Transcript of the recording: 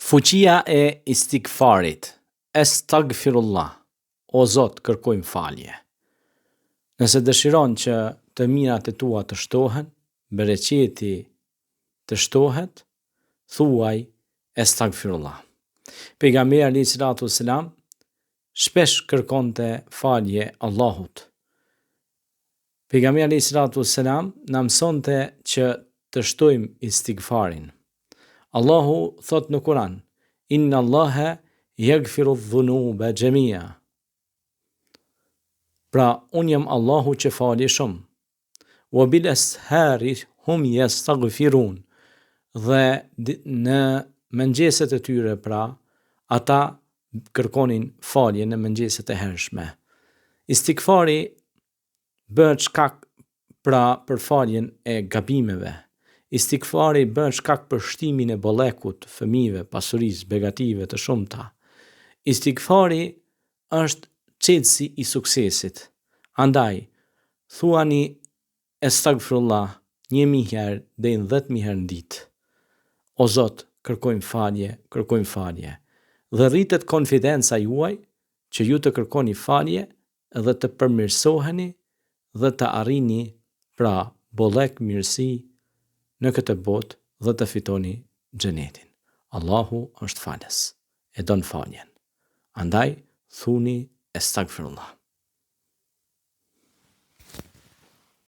Fuqia e istigfarit. Estagfirullah. O Zot, kërkojmë falje. Nëse dëshiron që të mirat e tua të shtohen, bereqeti të shtohet, thuaj estagfirullah. Pejgamberi alayhi salatu wassalam shpesh kërkonte falje Allahut. Pejgamberi alayhi salatu wassalam na mësonte që të shtojmë istigfarin. Allahu thot në Kur'an: Inna Allaha yaghfiru dhunuba jamia. Pra, unë jam Allahu që fali shumë. Wa bil ashari hum yastaghfirun. Dhe në mëngjeset e tyre, pra, ata kërkonin falje në mëngjeset e hershme. Istigfari bëhet shkak pra për faljen e gabimeve. Istigfari bën shkak për shtimin e bollekut, fëmijëve, pasurisë, begative të shumta. Istigfari është çelësi i suksesit. Andaj, thuani estagfirullah 1000 herë deri në 10.000 herë në ditë. O Zot, kërkojmë falje. Dhe rritet konfidenca juaj që ju të kërkoni falje dhe të përmirësoheni dhe të arrini pra bollek mirësi në këtë botë dhe të fitoni xhenetin. Allahu është falës, e don faljen. Andaj thuni estagfirullah.